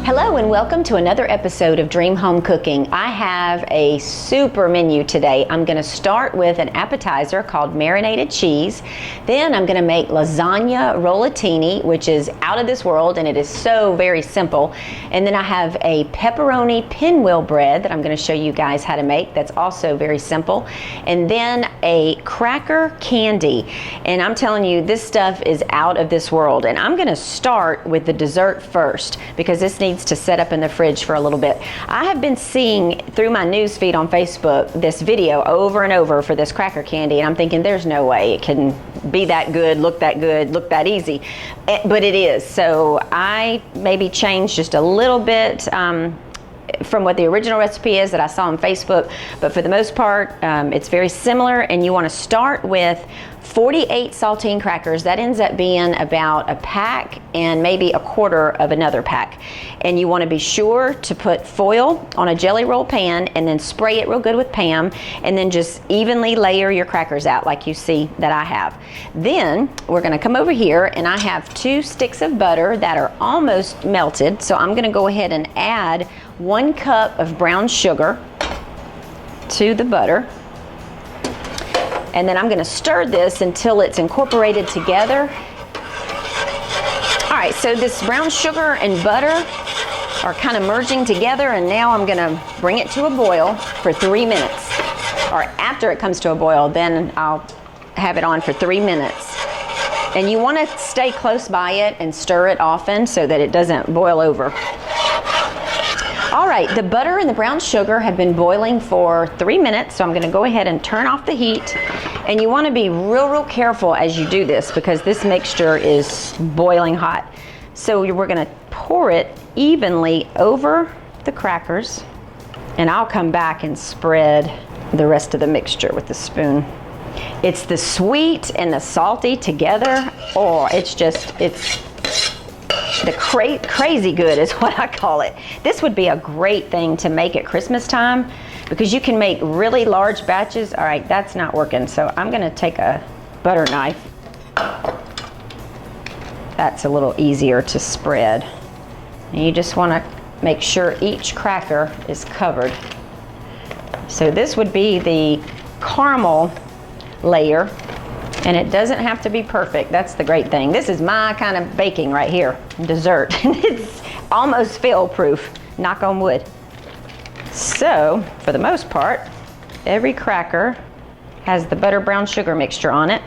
Hello and welcome to another episode of Dream Home Cooking. I have a super menu today. I'm going to start with an appetizer called marinated cheese. Then I'm going to make lasagna rollatini, which is out of this world and it is so very simple. And then I have a pepperoni pinwheel bread that I'm going to show you guys how to make. That's also very simple. And then a cracker candy. And I'm telling you, this stuff is out of this world. And I'm going to start with the dessert first because this needs to set up in the fridge for a little bit. I have been seeing through my news feed on Facebook this video over and over for this cracker candy, and I'm thinking there's no way it can be that good, look that easy, but it is. So I maybe changed just a little bit from what the original recipe is that I saw on Facebook, but for the most part it's very similar. And you want to start with 48 saltine crackers. That ends up being about a pack and maybe a quarter of another pack. And you want to be sure to put foil on a jelly roll pan and then spray it real good with Pam, and then just evenly layer your crackers out like you see that I have. Then we're going to come over here and I have 2 sticks of butter that are almost melted. So I'm going to go ahead and add 1 cup of brown sugar to the butter. And then I'm going to stir this until it's incorporated together. All right, so this brown sugar and butter are kind of merging together, and now I'm going to bring it to a boil for 3 minutes. Or after it comes to a boil, then I'll have it on for 3 minutes. And you want to stay close by it and stir it often so that it doesn't boil over. All right, the butter and the brown sugar have been boiling for 3 minutes, so I'm going to go ahead and turn off the heat. And you want to be real careful as you do this because this mixture is boiling hot. So we're going to pour it evenly over the crackers, and I'll come back and spread the rest of the mixture with the spoon. It's the sweet and the salty together. Oh, it's the crazy good is what I call it. This would be a great thing to make at Christmas time because you can make really large batches. All right, that's not working, so I'm gonna take a butter knife. That's a little easier to spread. And you just wanna make sure each cracker is covered. So this would be the caramel layer. And it doesn't have to be perfect. That's the great thing. This is my kind of baking right here, dessert. It's almost fail-proof, knock on wood. So, for the most part, every cracker has the butter brown sugar mixture on it.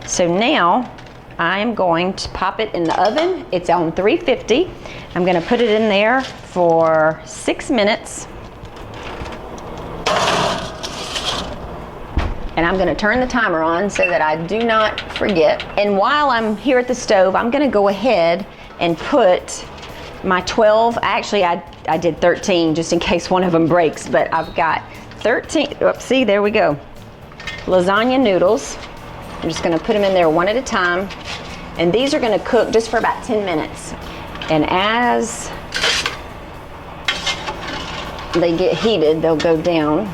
So now, I'm going to pop it in the oven. It's on 350. I'm gonna put it in there for 6 minutes. And I'm going to turn the timer on so that I do not forget. And while I'm here at the stove, I'm going to go ahead and put my 12, actually I did 13 just in case one of them breaks, but I've got 13, oops, see, there we go. Lasagna noodles. I'm just going to put them in there one at a time. And these are going to cook just for about 10 minutes. And as they get heated, they'll go down.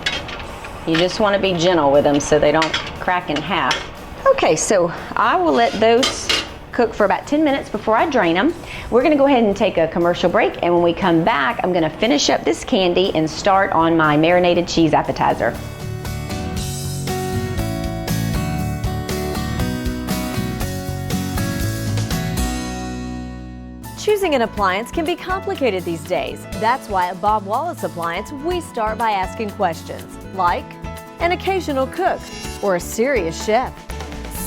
You just want to be gentle with them so they don't crack in half. Okay, so I will let those cook for about 10 minutes before I drain them. We're going to go ahead and take a commercial break, and when we come back, I'm going to finish up this candy and start on my marinated cheese appetizer. Choosing an appliance can be complicated these days. That's why at Bob Wallace Appliance, we start by asking questions like an occasional cook or a serious chef,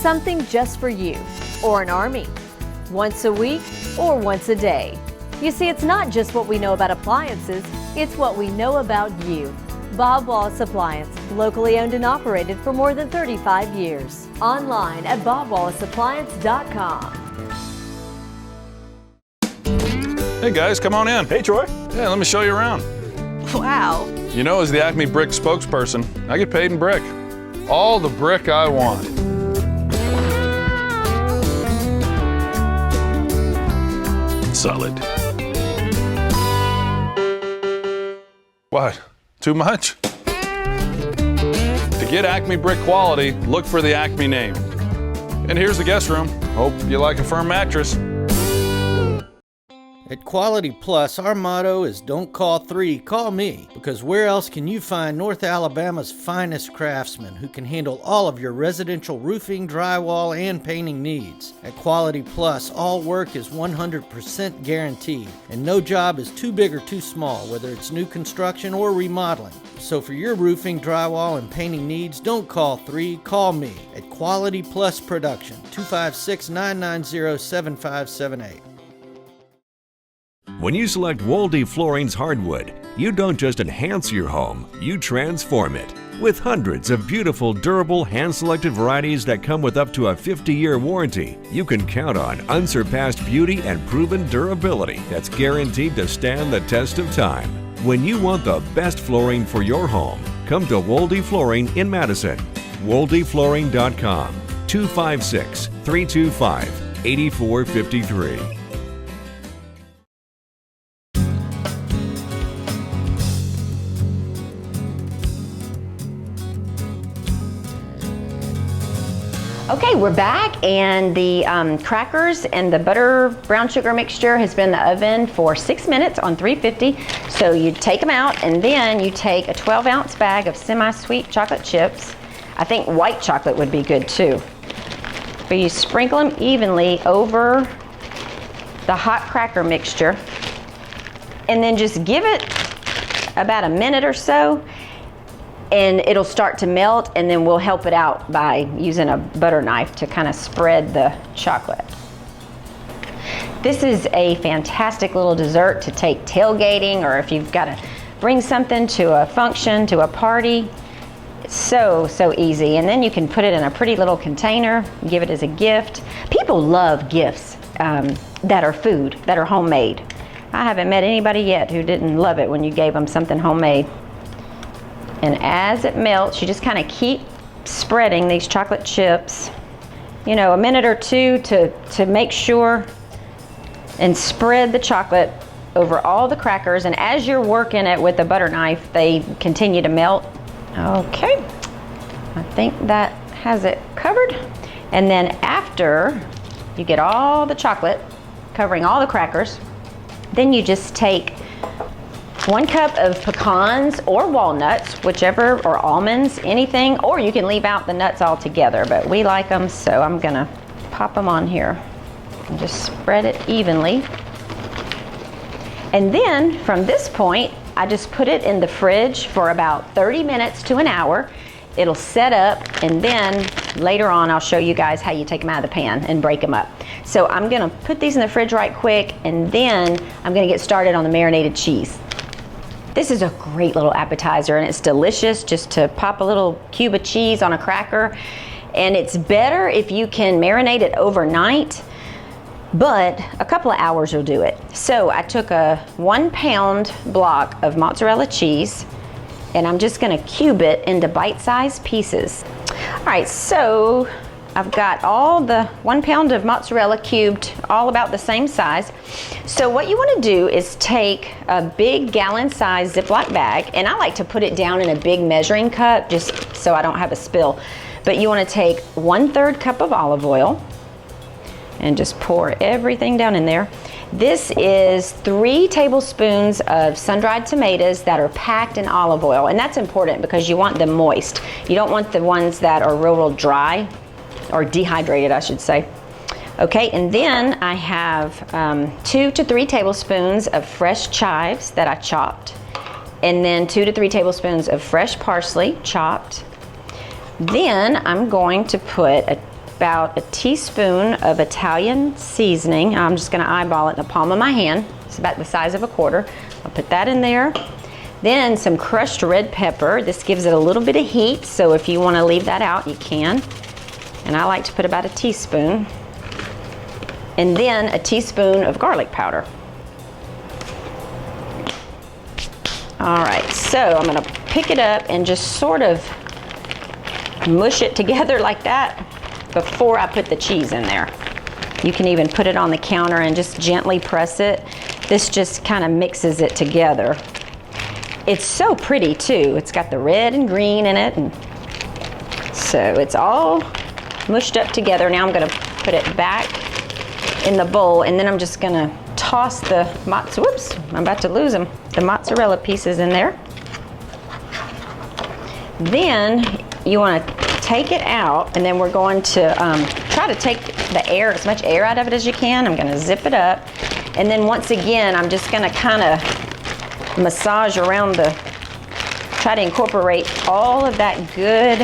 something just for you or an army, once a week or once a day. You see, it's not just what we know about appliances, it's what we know about you. Bob Wallace Appliance, locally owned and operated for more than 35 years. Online at bobwallaceappliance.com. Hey guys, come on in. Hey Troy. Yeah, let me show you around. Wow. You know, as the Acme Brick spokesperson, I get paid in brick. All the brick I want. Solid. What? Too much? To get Acme Brick quality, look for the Acme name. And here's the guest room. Hope you like a firm mattress. At Quality Plus, our motto is don't call 3, call me. Because where else can you find North Alabama's finest craftsmen who can handle all of your residential roofing, drywall, and painting needs? At Quality Plus, all work is 100% guaranteed, and no job is too big or too small, whether it's new construction or remodeling. So for your roofing, drywall, and painting needs, don't call 3, call me at Quality Plus Production, 256-990-7578. When you select Wolde Flooring's hardwood, you don't just enhance your home, you transform it. With hundreds of beautiful, durable, hand-selected varieties that come with up to a 50-year warranty, you can count on unsurpassed beauty and proven durability that's guaranteed to stand the test of time. When you want the best flooring for your home, come to Wolde Flooring in Madison. WoldeFlooring.com, 256-325-8453. Okay, we're back, and the crackers and the butter brown sugar mixture has been in the oven for 6 minutes on 350. So you take them out, and then you take a 12-ounce bag of semi-sweet chocolate chips. I think white chocolate would be good too. But you sprinkle them evenly over the hot cracker mixture, and then just give it about a minute or so, and it'll start to melt, and then we'll help it out by using a butter knife to kind of spread the chocolate. This is a fantastic little dessert to take tailgating, or if you've got to bring something to a function, to a party. It's so easy. And then you can put it in a pretty little container, give it as a gift. People love gifts that are food, that are homemade. I haven't met anybody yet who didn't love it when you gave them something homemade. And as it melts, you just kind of keep spreading these chocolate chips, you know, a minute or two to make sure, and spread the chocolate over all the crackers. And as you're working it with the butter knife, they continue to melt. Okay, I think that has it covered. And then after you get all the chocolate covering all the crackers, then you just take 1 cup of pecans or walnuts, whichever, or almonds, anything, or you can leave out the nuts altogether, but we like them, so I'm gonna pop them on here and just spread it evenly. And then from this point, I just put it in the fridge for about 30 minutes to an hour. It'll set up, and then later on I'll show you guys how you take them out of the pan and break them up. So I'm gonna put these in the fridge right quick, and then I'm gonna get started on the marinated cheese. This is a great little appetizer, and it's delicious just to pop a little cube of cheese on a cracker. And it's better if you can marinate it overnight, but a couple of hours will do it. So I took a 1-pound block of mozzarella cheese, and I'm just gonna cube it into bite-sized pieces. All right, so I've got all the 1 pound of mozzarella cubed, all about the same size. So what you want to do is take a big gallon-sized Ziploc bag, and I like to put it down in a big measuring cup just so I don't have a spill. But you want to take 1/3 cup of olive oil and just pour everything down in there. This is 3 tablespoons of sun-dried tomatoes that are packed in olive oil, and that's important because you want them moist. You don't want the ones that are real dry, or dehydrated, I should say. Okay, and then I have 2 to 3 tablespoons of fresh chives that I chopped, and then 2 to 3 tablespoons of fresh parsley chopped. Then I'm going to put about a teaspoon of Italian seasoning. I'm just gonna eyeball it in the palm of my hand. It's about the size of a quarter. I'll put that in there. Then some crushed red pepper. This gives it a little bit of heat, so if you wanna leave that out, you can. And I like to put about a teaspoon. And then a teaspoon of garlic powder. All right, so I'm gonna pick it up and just sort of mush it together like that before I put the cheese in there. You can even put it on the counter and just gently press it. This just kind of mixes it together. It's so pretty too. It's got the red and green in it, and so it's all mushed up together. Now I'm gonna put it back in the bowl, and then I'm just gonna toss the whoops, I'm about to lose them, the mozzarella pieces in there. Then you want to take it out, and then we're going to try to take the air, as much air out of it as you can. I'm going to zip it up, and then once again I'm just going to kind of massage around try to incorporate all of that good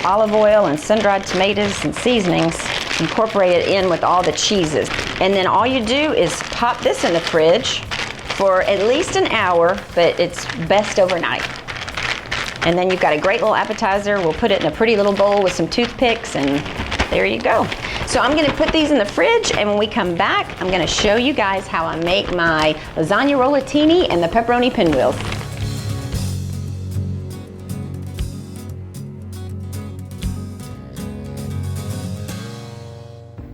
olive oil and sun-dried tomatoes and seasonings, incorporate it in with all the cheeses. And then all you do is pop this in the fridge for at least an hour, but it's best overnight. And then you've got a great little appetizer. We'll put it in a pretty little bowl with some toothpicks, and there you go. So I'm gonna put these in the fridge, and when we come back, I'm gonna show you guys how I make my lasagna rollatini and the pepperoni pinwheels.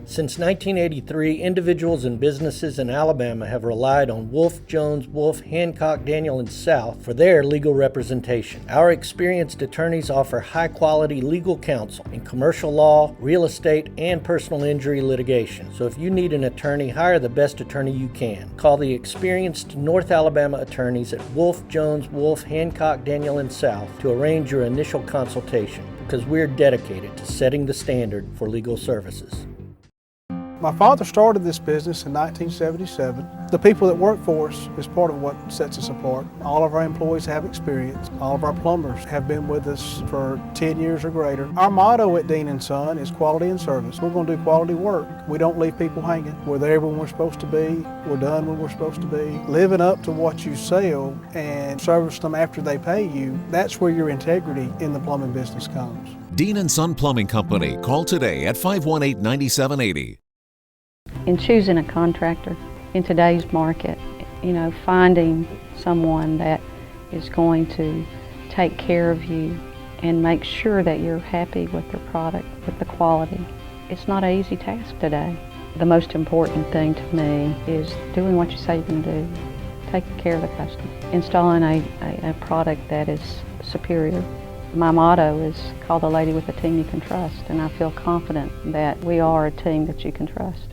Since 1983, individuals and businesses in Alabama have relied on Wolf, Jones, Wolf, Hancock, Daniel, and South for their legal representation. Our experienced attorneys offer high-quality legal counsel in commercial law, real estate, and personal injury litigation. So if you need an attorney, hire the best attorney you can. Call the experienced North Alabama attorneys at Wolf, Jones, Wolf, Hancock, Daniel, and South to arrange your initial consultation, because we're dedicated to setting the standard for legal services. My father started this business in 1977. The people that work for us is part of what sets us apart. All of our employees have experience. All of our plumbers have been with us for 10 years or greater. Our motto at Dean & Son is quality and service. We're going to do quality work. We don't leave people hanging. We're there when we're supposed to be. We're done when we're supposed to be. Living up to what you sell and service them after they pay you, that's where your integrity in the plumbing business comes. Dean & Son Plumbing Company. Call today at 518-9780. In choosing a contractor in today's market, finding someone that is going to take care of you and make sure that you're happy with their product, with the quality, it's not an easy task today. The most important thing to me is doing what you say you're going to do, taking care of the customer, installing a product that is superior. My motto is, call the lady with a team you can trust, and I feel confident that we are a team that you can trust.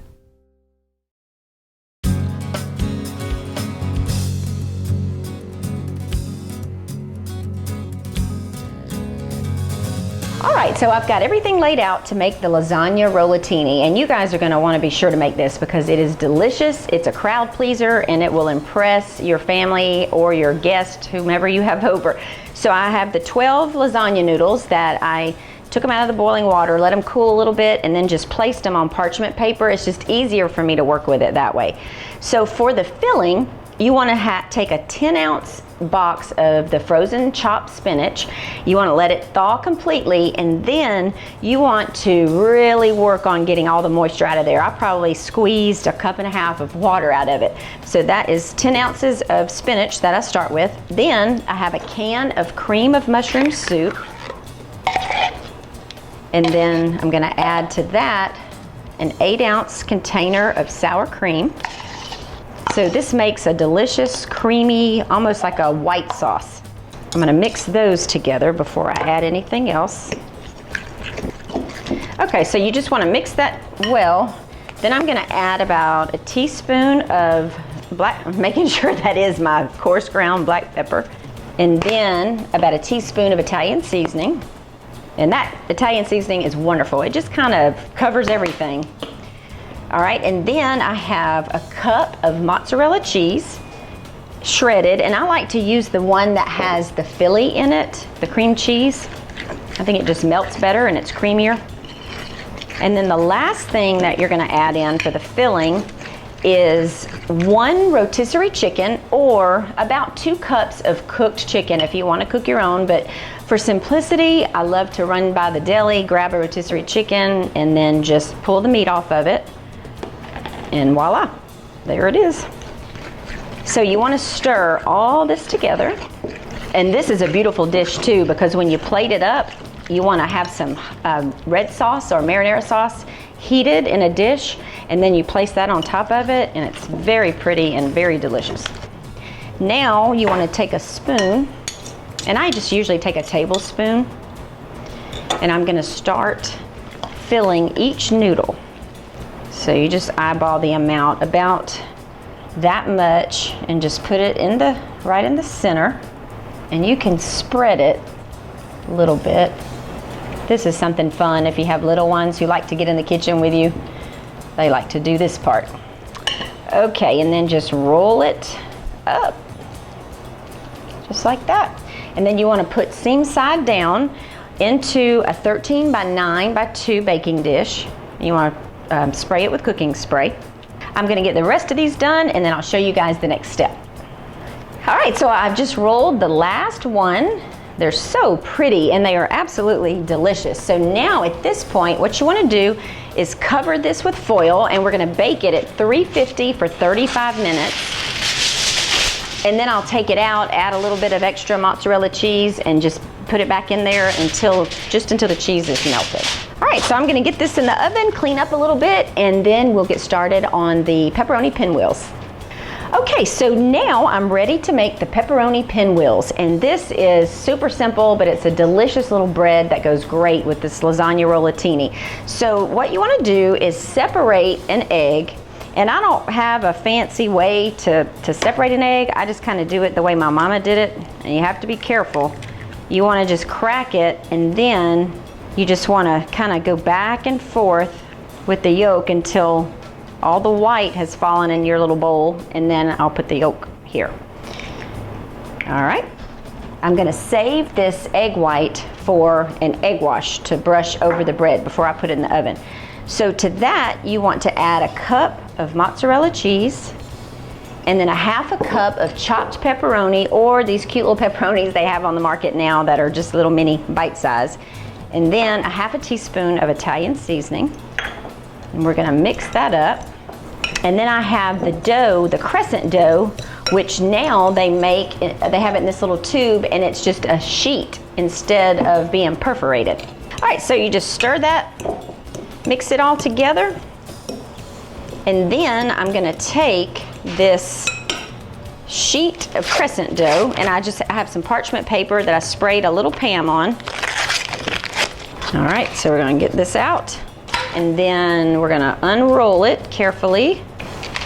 All right, so I've got everything laid out to make the lasagna rollatini, and you guys are going to want to be sure to make this because it is delicious, it's a crowd pleaser, and it will impress your family or your guest, whomever you have over. So I have the 12 lasagna noodles that I took them out of the boiling water, let them cool a little bit, and then just placed them on parchment paper. It's just easier for me to work with it that way. So for the filling, you want to take a 10-ounce box of the frozen chopped spinach. You want to let it thaw completely, and then you want to really work on getting all the moisture out of there. I probably squeezed a cup and a half of water out of it. So that is 10 ounces of spinach that I start with. Then I have a can of cream of mushroom soup, and then I'm going to add to that an 8-ounce container of sour cream. So this makes a delicious, creamy, almost like a white sauce. I'm gonna mix those together before I add anything else. Okay, so you just wanna mix that well. Then I'm gonna add about a teaspoon of I'm making sure that is my coarse ground black pepper. And then about a teaspoon of Italian seasoning. And that Italian seasoning is wonderful. It just kind of covers everything. All right, and then I have a cup of mozzarella cheese, shredded, and I like to use the one that has the Philly in it, the cream cheese. I think it just melts better and it's creamier. And then the last thing that you're gonna add in for the filling is 1 rotisserie chicken, or about 2 cups of cooked chicken if you wanna cook your own, but for simplicity, I love to run by the deli, grab a rotisserie chicken, and then just pull the meat off of it. And voila, there it is. So you want to stir all this together. And this is a beautiful dish too, because when you plate it up, you want to have some red sauce or marinara sauce heated in a dish, and then you place that on top of it, and it's very pretty and very delicious. Now you want to take a spoon, and I just usually take a tablespoon, and I'm going to start filling each noodle. So you just eyeball the amount, about that much and just put it in right in the center. And you can spread it a little bit. This is something fun if you have little ones who like to get in the kitchen with you. They like to do this part. Okay, and then just roll it up, just like that. And then you want to put seam side down into a 13 by 9 by 2 baking dish. You want to spray it with cooking spray. I'm going to get the rest of these done, and then I'll show you guys the next step. All right, so I've just rolled the last one. They're so pretty and they are absolutely delicious. So now at this point, what you want to do is cover this with foil, and we're going to bake it at 350 for 35 minutes. And then I'll take it out, add a little bit of extra mozzarella cheese, and just put it back in there until the cheese is melted. All right, so I'm going to get this in the oven, clean up a little bit, and then we'll get started on the pepperoni pinwheels. Okay, so now I'm ready to make the pepperoni pinwheels, and this is super simple, but it's a delicious little bread that goes great with this lasagna rollatini. So what you want to do is separate an egg, and I don't have a fancy way to separate an egg. I just kind of do it the way my mama did it, and you have to be careful. You want to just crack it, and then you just want to kind of go back and forth with the yolk until all the white has fallen in your little bowl, and then I'll put the yolk here. All right. I'm going to save this egg white for an egg wash to brush over the bread before I put it in the oven. So to that, you want to add a cup of mozzarella cheese, and then a half a cup of chopped pepperoni, or these cute little pepperonis they have on the market now that are just little mini bite size. And then a half a teaspoon of Italian seasoning. And we're going to mix that up. And then I have the dough, the crescent dough, which now they have it in this little tube, and it's just a sheet instead of being perforated. All right, so you just stir that, mix it all together, and then I'm going to take this sheet of crescent dough, and I have some parchment paper that I sprayed a little Pam on. All right, so we're going to get this out, and then we're going to unroll it carefully,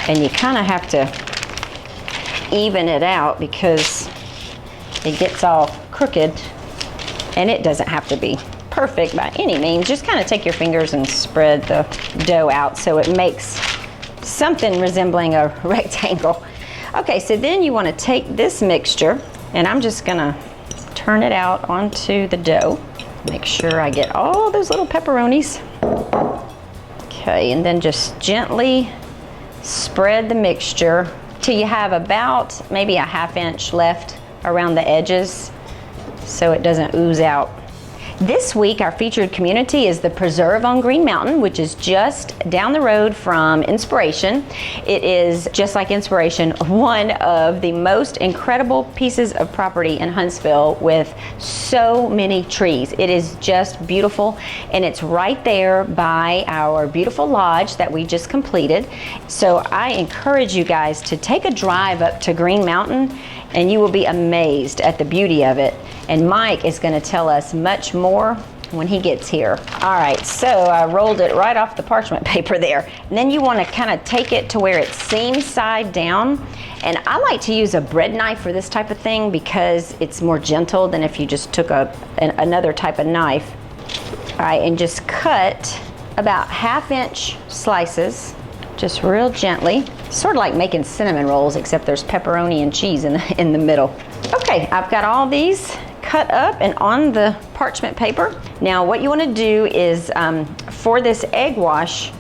and you kind of have to even it out because it gets all crooked, and it doesn't have to be perfect by any means. Just kind of take your fingers and spread the dough out so it makes something resembling a rectangle. Okay, so then you want to take this mixture, and I'm just going to turn it out onto the dough. Make sure I get all those little pepperonis. Okay, and then just gently spread the mixture till you have about maybe a ½ inch left around the edges so it doesn't ooze out. This week, our featured community is The Preserve on Green Mountain, which is just down the road from Inspiration. It is, just like Inspiration, one of the most incredible pieces of property in Huntsville with so many trees. It is just beautiful, and it's right there by our beautiful lodge that we just completed. So I encourage you guys to take a drive up to Green Mountain, and you will be amazed at the beauty of it. And Mike is going to tell us much more when he gets here. All right, so I rolled it right off the parchment paper there. And then you want to kind of take it to where it's seam side down. And I like to use a bread knife for this type of thing because it's more gentle than if you just took another type of knife. All right, and just cut about ½ inch slices, just real gently. Sort of like making cinnamon rolls, except there's pepperoni and cheese in the middle. Okay, I've got all these cut up and on the parchment paper. Now what you want to do is, for this egg wash,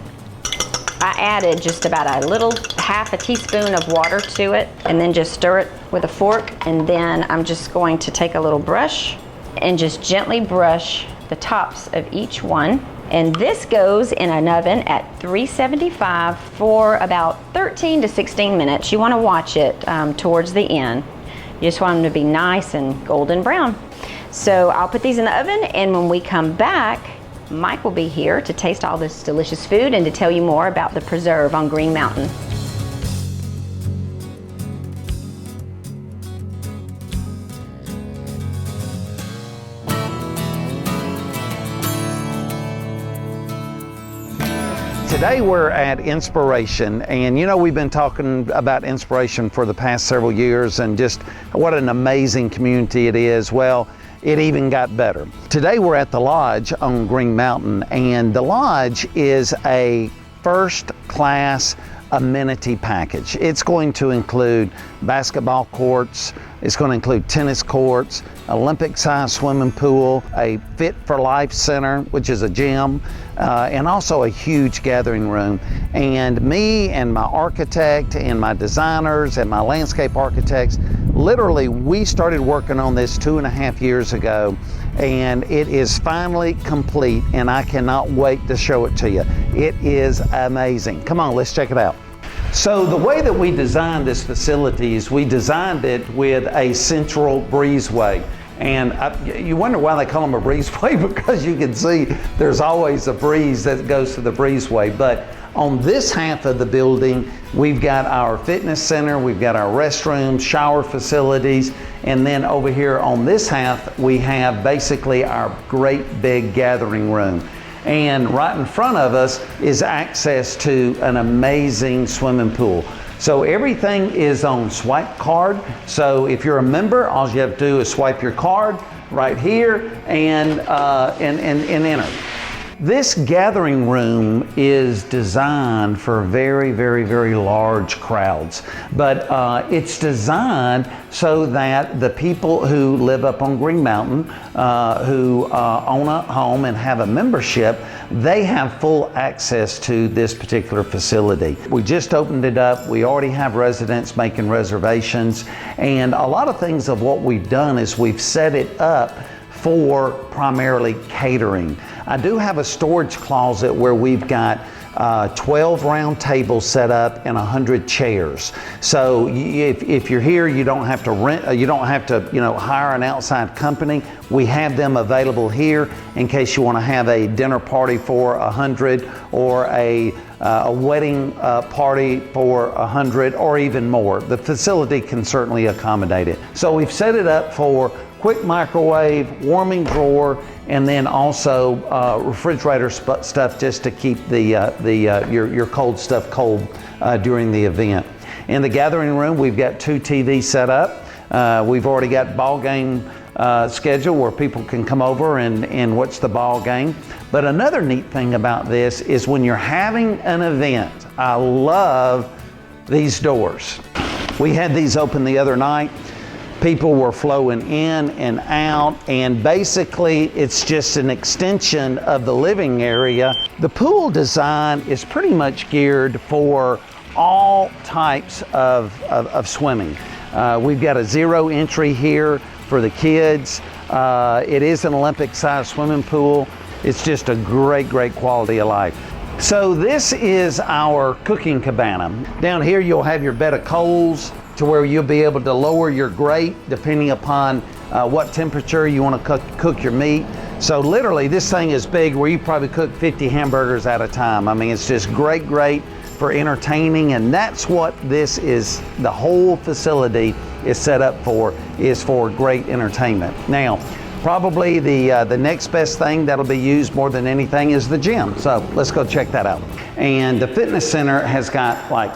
I added just about a little ½ a teaspoon of water to it, and then just stir it with a fork. And then I'm just going to take a little brush and just gently brush the tops of each one. And this goes in an oven at 375 for about 13 to 16 minutes. You want to watch it towards the end. You just want them to be nice and golden brown. So I'll put these in the oven, and when we come back, Mike will be here to taste all this delicious food and to tell you more about the Preserve on Green Mountain. Today we're at Inspiration, and you know we've been talking about Inspiration for the past several years and just what an amazing community it is. Well, it even got better. Today we're at the Lodge on Green Mountain, and the Lodge is a first-class amenity package. It's going to include basketball courts, it's going to include tennis courts, Olympic-sized swimming pool, a Fit for Life center, which is a gym, and also a huge gathering room. And me and my architect and my designers and my landscape architects, literally we started working on this 2.5 years ago, and it is finally complete, and I cannot wait to show it to you. It is amazing. Come on, let's check it out. So the way that we designed this facility is we designed it with a central breezeway. And you wonder why they call them a breezeway, because you can see there's always a breeze that goes to the breezeway. But on this half of the building, we've got our fitness center, we've got our restrooms, shower facilities, and then over here on this half, we have basically our great big gathering room. And right in front of us is access to an amazing swimming pool. So everything is on swipe card. So if you're a member, all you have to do is swipe your card right here and enter. This gathering room is designed for very, very, very large crowds, but it's designed so that the people who live up on Green Mountain, who own a home and have a membership, they have full access to this particular facility. We just opened it up. We already have residents making reservations, and a lot of things of what we've done is we've set it up for primarily catering. I do have a storage closet where we've got 12 round tables set up and 100 chairs. So if you're here, you don't have to rent, you don't have to hire an outside company. We have them available here in case you want to have a dinner party for 100 or a wedding party for 100 or even more. The facility can certainly accommodate it. So we've set it up for quick microwave, warming drawer, and then also refrigerator stuff just to keep your cold stuff cold during the event. In the gathering room, we've got 2 TVs set up. We've already got ball game schedule where people can come over and watch the ball game. But another neat thing about this is when you're having an event, I love these doors. We had these open the other night. People were flowing in and out, and basically it's just an extension of the living area. The pool design is pretty much geared for all types of swimming. We've got a 0 entry here for the kids. It is an Olympic-sized swimming pool. It's just a great, great quality of life. So this is our cooking cabana. Down here you'll have your bed of coals to where you'll be able to lower your grate depending upon what temperature you want to cook your meat. So literally this thing is big where you probably cook 50 hamburgers at a time. I mean, it's just great for entertaining, and that's what this is. The whole facility is set up for, is for great entertainment. Now, probably the next best thing that'll be used more than anything is the gym. So let's go check that out. And the fitness center has got like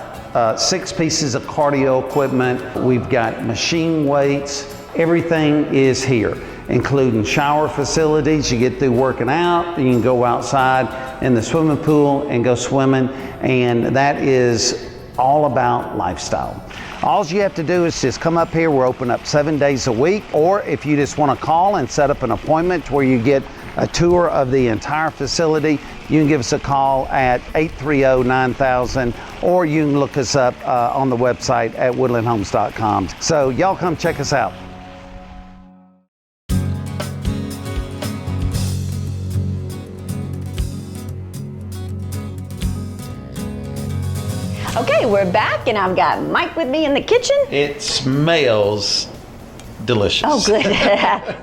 6 pieces of cardio equipment. We've got machine weights. Everything is here, including shower facilities. You get through working out, you can go outside in the swimming pool and go swimming, and that is all about lifestyle. All you have to do is just come up here. We're open up 7 days a week, or if you just want to call and set up an appointment where you get a tour of the entire facility, you can give us a call at 830-9000, or you can look us up on the website at woodlandhomes.com. So y'all come check us out. Okay, we're back, and I've got Mike with me in the kitchen. It smells delicious. Oh, good.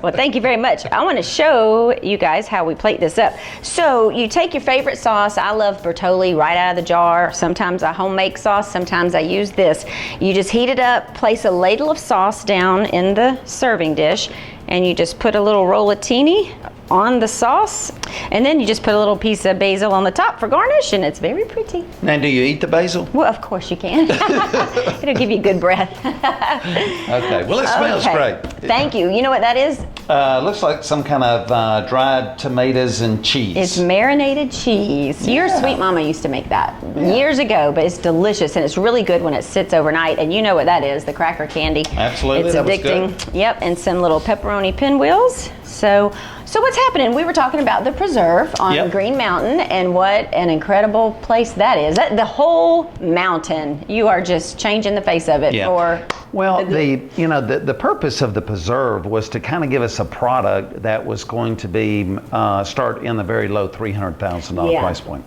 Well, thank you very much. I want to show you guys how we plate this up. So you take your favorite sauce. I love Bertolli right out of the jar. Sometimes I home make sauce. Sometimes I use this. You just heat it up, place a ladle of sauce down in the serving dish, and you just put a little rollatini on the sauce. And then you just put a little piece of basil on the top for garnish, and it's very pretty. Now, do you eat the basil? Well, of course you can. It'll give you good breath. Okay, well, it smells great. Thank you. You know what that is? Looks like some kind of dried tomatoes and cheese. It's marinated cheese. Your sweet mama used to make that years ago, but it's delicious, and it's really good when it sits overnight. And you know what that is, the cracker candy. Absolutely, it's that addicting. was good. Yep, and some little pepperoni pinwheels. So what's happening? We were talking about the preserve on Green Mountain, and what an incredible place that is. The whole mountain, you are just changing the face of it. Well, the purpose of the preserve was to kind of give us a product that was going to be start in the very low $300,000 price point.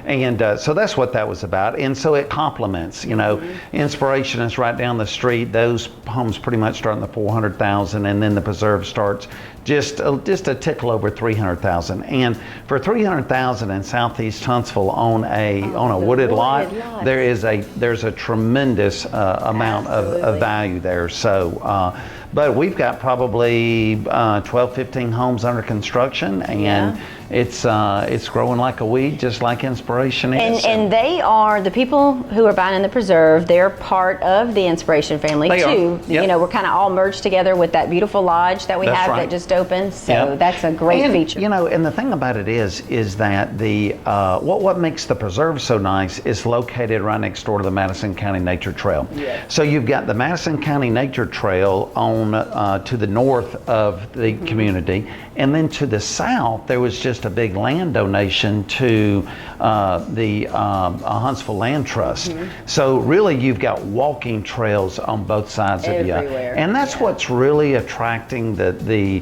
And so that's what that was about. And so it complements, Inspiration is right down the street. Those homes pretty much start in the $400,000, and then the preserve starts just a tickle over $300,000. And for $300,000 in Southeast Huntsville on a wooded lot, there's a tremendous amount of value there. So, but we've got probably 12, 15 homes under construction, and it's growing like a weed, just like Inspiration is. And they are, the people who are buying in the preserve, they're part of the Inspiration family too. We're kind of all merged together with that beautiful lodge that we have that just opened. So that's a great feature. And the thing about it is that the what makes the preserve so nice is located right next door to the Madison County Nature Trail. So you've got the Madison County Nature Trail on to the north of the community, and then to the south there was just a big land donation to the Huntsville Land Trust. So really you've got walking trails on both sides of you, and that's what's really attracting the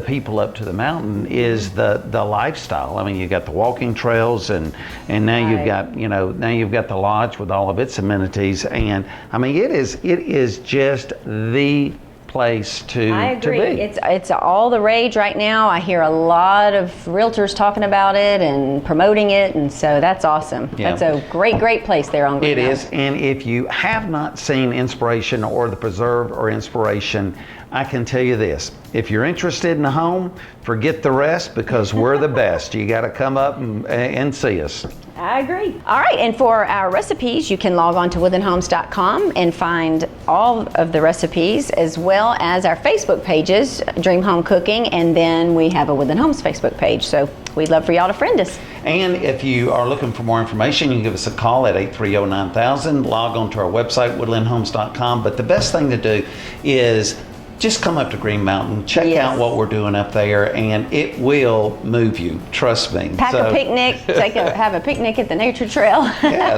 people up to the mountain is the lifestyle. I mean, you got the walking trails, and now you've got the lodge with all of its amenities, and I mean it is just the place to be. It's all the rage right now. I hear a lot of realtors talking about it and promoting it, and so that's awesome. That's a great place there on Green Mountain. It is, and if you have not seen Inspiration or the Preserve or Inspiration, I can tell you this: if you're interested in a home, forget the rest, because we're the best. You got to come up and see us. I agree. All right, and for our recipes, you can log on to woodlandhomes.com and find all of the recipes, as well as our Facebook pages, Dream Home Cooking, and then we have a Woodland Homes Facebook page. So we'd love for y'all to friend us. And if you are looking for more information, you can give us a call at 830-9000. Log on to our website, woodlandhomes.com. But the best thing to do is just come up to Green Mountain, check out what we're doing up there, and it will move you. Trust me. Pack a picnic, have a picnic at the nature trail.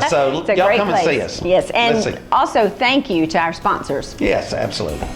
So it's a y'all great come place. and see us. Yes, and also thank you to our sponsors. Yes, absolutely.